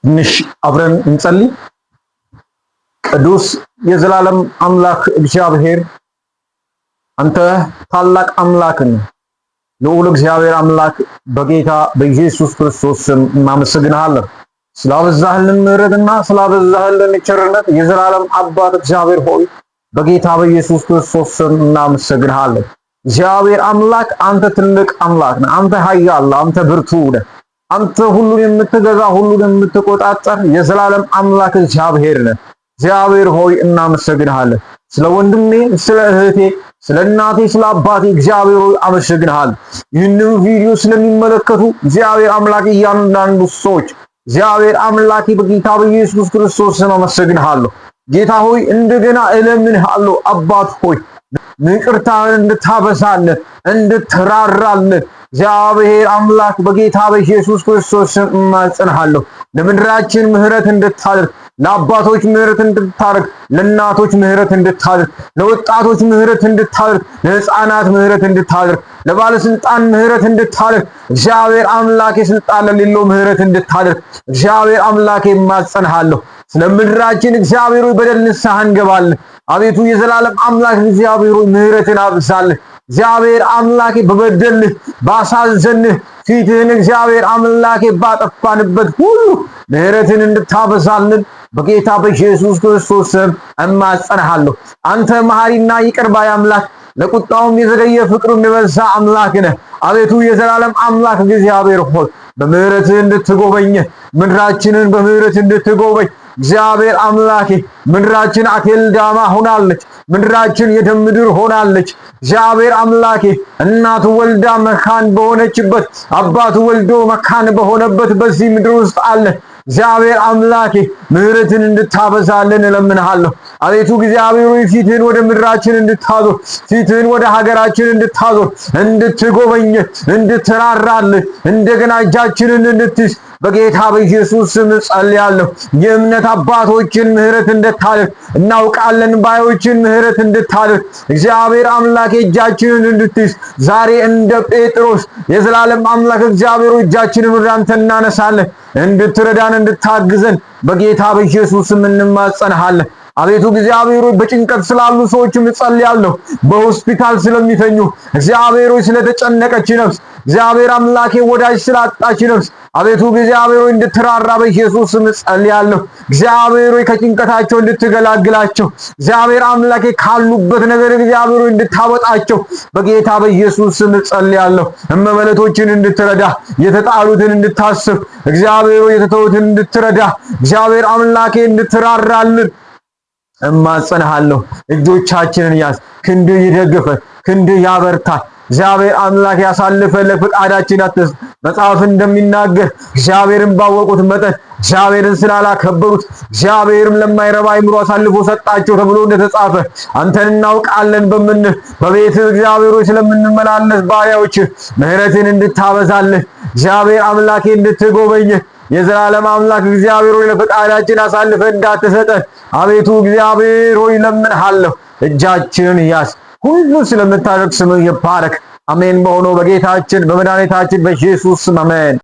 ትንሽ አብረን እንጸልይ። ቅዱስ የዘላለም አምላክ እግዚአብሔር አንተ ታላቅ አምላክ ነህ። ልዑል እግዚአብሔር አምላክ በጌታ በኢየሱስ ክርስቶስ ስም እናመሰግንሃለን። ስላበዛህልን ምሕረትና ስላበዛህልን ቸርነት የዘላለም አባት እግዚአብሔር ሆይ በጌታ በኢየሱስ ክርስቶስ ስም እናመሰግንሃለን። እግዚአብሔር አምላክ አንተ ትልቅ አምላክ ነህ። አንተ ኃያል፣ አንተ ብርቱ ነህ። አንተ ሁሉን የምትገዛ ሁሉን የምትቆጣጠር የዘላለም አምላክ እግዚአብሔር ነህ። እግዚአብሔር ሆይ እናመሰግንሃለን። ስለ ወንድሜ፣ ስለ እህቴ፣ ስለ እናቴ፣ ስለ አባቴ እግዚአብሔር ሆይ አመሰግንሃለሁ። ይህንን ቪዲዮ ስለሚመለከቱ እግዚአብሔር አምላክ እያንዳንዱ ሰዎች እግዚአብሔር አምላክ በጌታ በኢየሱስ ክርስቶስ ስም አመሰግንሃለሁ። ጌታ ሆይ እንደገና እለምንሃለሁ። አባት ሆይ ይቅርታህን እንድታበዛልን እንድትራራልን እግዚአብሔር አምላክ በጌታ በኢየሱስ ክርስቶስ ስም እማጸንሃለሁ። ለምድራችን ምህረት እንድታደርግ፣ ለአባቶች ምህረት እንድታደርግ፣ ለእናቶች ምህረት እንድታደርግ፣ ለወጣቶች ምህረት እንድታደርግ፣ ለሕፃናት ምህረት እንድታደርግ፣ ለባለስልጣን ምህረት እንድታደርግ እግዚአብሔር አምላክ ስልጣን ለሌለው ምህረት እንድታደርግ እግዚአብሔር አምላክ እማጸንሃለሁ። ስለ ምድራችን እግዚአብሔር ሆይ በደል ንስሐ እንገባለን። አቤቱ የዘላለም አምላክ እግዚአብሔር ሆይ ምህረትን አብዛልን። እግዚአብሔር አምላኬ በበደልህ ባሳዘንህ ፊትህን እግዚአብሔር አምላኬ ባጠፋንበት ሁሉ ምህረትን እንድታበዛልን በጌታ በኢየሱስ ክርስቶስ ስም እማጸንሃለሁ። አንተ መሐሪና ይቅር ባይ አምላክ፣ ለቁጣውም የዘገየ ፍቅሩም የበዛ አምላክ ነህ። አቤቱ የዘላለም አምላክ እግዚአብሔር ሆይ በምህረትህ እንድትጎበኝ ምድራችንን በምህረት እንድትጎበኝ እግዚአብሔር አምላኬ ምድራችን አኬልዳማ ሆናለች። ምድራችን የደም ምድር ሆናለች። እግዚአብሔር አምላኬ እናቱ ወልዳ መካን በሆነችበት አባቱ ወልዶ መካን በሆነበት በዚህ ምድር ውስጥ አለ። እግዚአብሔር አምላኬ ምህረትን እንድታበዛልን እለምንሃለሁ። አቤቱ እግዚአብሔር ሆይ ፊትህን ወደ ምድራችን እንድታዞር፣ ፊትህን ወደ ሀገራችን እንድታዞር፣ እንድትጎበኝ፣ እንድትራራልን፣ እንደገና እጃችንን እንድትይዝ በጌታ በኢየሱስ ስም ጸልያለሁ። የእምነት አባቶችን ምህረት እንድታደርግ እናውቃለን ባዮችን ምህረት እንድታደርግ እግዚአብሔር አምላክ እጃችንን እንድትይዝ ዛሬ እንደ ጴጥሮስ የዘላለም አምላክ እግዚአብሔር እጃችንን ወደ አንተ እናነሳለን። እንድትረዳን እንድታግዘን በጌታ በኢየሱስ ስም እንማጸንሃለን። አቤቱ እግዚአብሔር ሆይ በጭንቀት ስላሉ ሰዎችም እጸልያለሁ። በሆስፒታል ስለሚተኙ እግዚአብሔር ሆይ ስለተጨነቀች ነፍስ እግዚአብሔር አምላኬ ወዳጅ ስላጣች ነፍስ አቤቱ እግዚአብሔር ሆይ እንድትራራ በኢየሱስ ስም ጸልያለሁ። እግዚአብሔር ሆይ ከጭንቀታቸው እንድትገላግላቸው እግዚአብሔር አምላኬ ካሉበት ነገር እግዚአብሔር ሆይ እንድታወጣቸው በጌታ በኢየሱስ ስም ጸልያለሁ። እመበለቶችን እንድትረዳ፣ የተጣሉትን እንድታስብ እግዚአብሔር ሆይ የተተውትን እንድትረዳ እግዚአብሔር አምላኬ እንድትራራልን እማጸንሃለሁ። እጆቻችንን ያዝ፣ ክንድህ ይደግፈን፣ ክንድህ ያበርታ። እግዚአብሔር አምላክ ያሳልፈ ለፍቃዳችን አትስ መጽሐፍ እንደሚናገር እግዚአብሔርን ባወቁት መጠን እግዚአብሔርን ስላላከበሩት እግዚአብሔርም ለማይረባ አእምሮ አሳልፎ ሰጣቸው ተብሎ እንደተጻፈ አንተን እናውቃለን በምንል በቤት እግዚአብሔር ሆይ ስለምንመላለስ ባሪያዎች ምህረትን እንድታበዛልን እግዚአብሔር አምላኬ እንድትጎበኝ የዘላለም አምላክ እግዚአብሔር ሆይ ለፍቃዳችን አሳልፈ እንዳትሰጠን አቤቱ እግዚአብሔር ሆይ ለምንሃለሁ። እጃችንን ያዝ። ሁሉ ስለምታደርግ ስምህ ይባረክ። አሜን። በሆነው በጌታችን በመድኃኒታችን በኢየሱስ ስም አሜን።